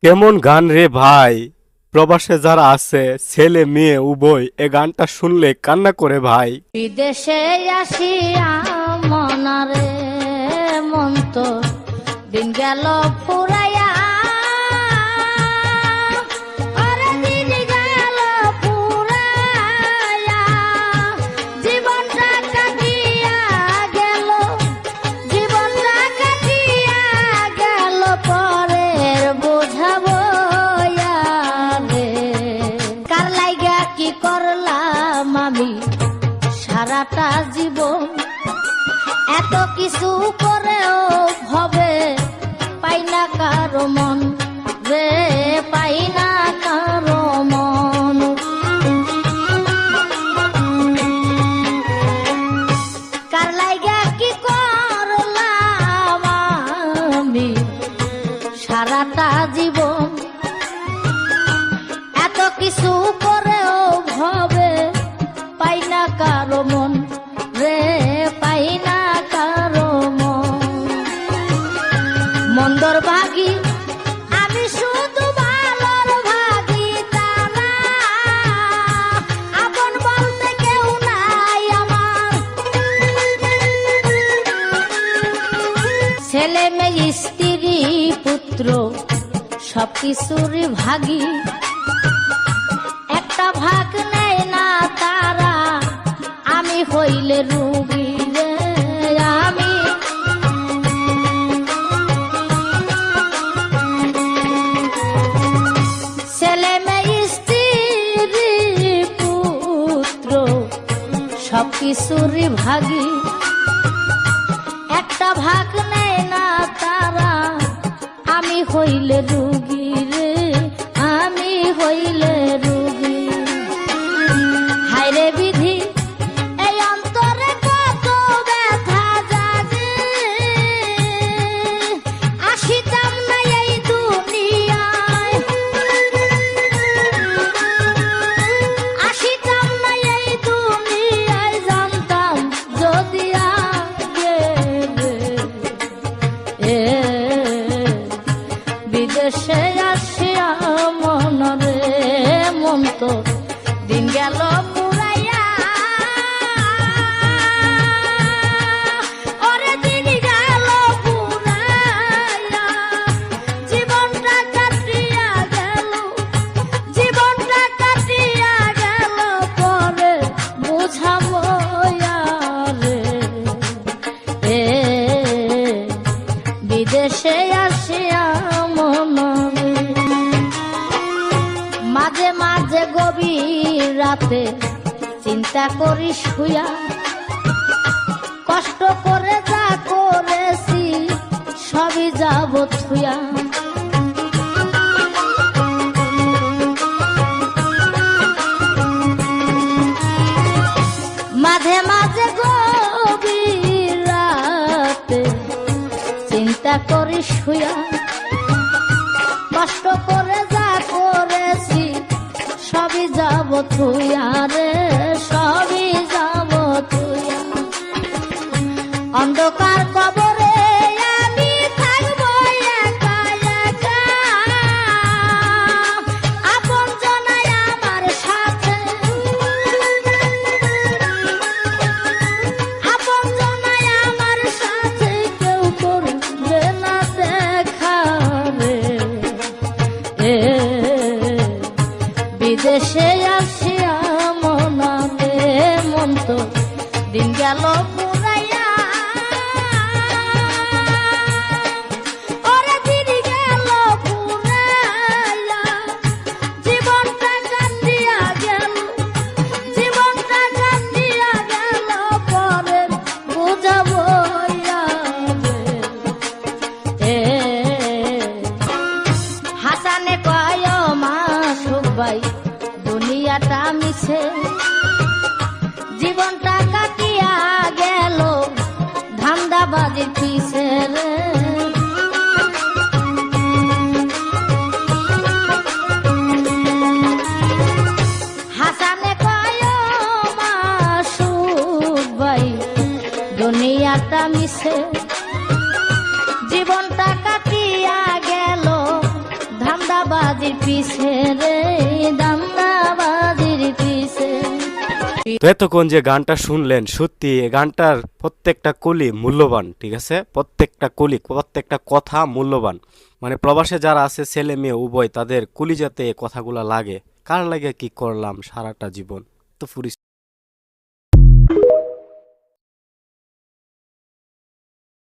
কেমন গান রে ভাই। প্রবাসে যারা আছে ছেলে মেয়ে উভয় এ গানটা শুনলে কান্না করে ভাই। বিদেশে আসিয়া মনারে মন তো দিন গেল ফুরাইয়া, ওরে দিন গেল ফুরাইয়া, জীবনটা কাটিয়া গেল, জীবনটা কাটিয়া গেল পরের বোঝাবো রে। কার লাইগা কি করলাম আমি সারাটা জীবন, এত কিছু করেও ভবে পাই না কারো মন রে, পাই না কারো মন। কার লাইগা কি করলাম আমি সারাটা জীবন, এত কিছু করেও ভবে পাই না কারো মন রে, পাই না কারো মন। মন্দর ভাগী আমি শুধু ভালোর ভাগী, তারা আপন বলতে কেউ নাই আমার। ছেলে মেয়ে স্ত্রী পুত্র সবকিছুরই ভাগী, একটা ভাগ নেয় না তারা, আমি হইলে রুগী রে। আমি ছেলে মেয়ে স্ত্রী পুত্র সবকিছুরই ভাগী, একটা ভাগ নেয় না তারা, আমি হইলে রুগী রে, আমি হইলে রুগী। হায়রে বিধি এই অন্তরে কত ব্যথা জাগে, আসিতাম না এই দুনিয়ায়, আসিতাম না এই দুনিয়ায়, জানতাম যদি আগে রে। বিদেশে আসিয়া মনরে মন তো দিন গেল পুরাইয়া, ওরে দিন গেল পুরাইয়া, জীবনটা কাটিয়া গেল, জীবনটা কাটিয়া গেল পরে বুঝাবো রে। বিদেশে আসিয়া মনরে মাঝে মাঝে গভীর রাতে চিন্তা করি শুয়া, কষ্ট করে যা করেছি সবই যাব থুয়া। মাঝে মাঝে গভীর রাতে চিন্তা করি শুয়া, কষ্ট করে যা করেছি সবই যাব থুয়া রে, সবই যাব থুয়া। অন্ধকার কবরে আমি থাকবো একা একা, আপন জনাই আমার সাথে, আপন জনাই আমার সাথে, কেউ করবে না দেখা রে। বিদেশে আসিয়া মনারে মন তো দিন গেল পুরাইয়া, ওরে দিন গেল পুরাইয়া, জীবনটা কান্দিয়া গেল, জীবনটা কান্দিয়া গেল পরে বুঝাবো রে। হাসানে কয় মাসুক ভাই দুনিয়াটা মিছে, জীবনটা কাটিয়া গেল ধান্দাবাজির পিছে রে। হাসানে কয় মাসুক ভাই দুনিয়াটা মিছে, জীবনটা কাটিয়া গেল ধান্দা দান্দাবাজির পিছে রে দান্দাবাজির পিছে। তো এতক্ষণ যে গানটা শুনলেন, সত্যি এই গানটার প্রত্যেকটা কলি মূল্যবান, ঠিক আছে? প্রত্যেকটা কলি, প্রত্যেকটা কথা মূল্যবান। মানে প্রবাসে যারা আছে ছেলে মেয়ে উভয়, তাদের কলিজাতে কথাগুলা লাগে। কার লাগে কি করলাম সারাটা জীবন, তো ফুরিস।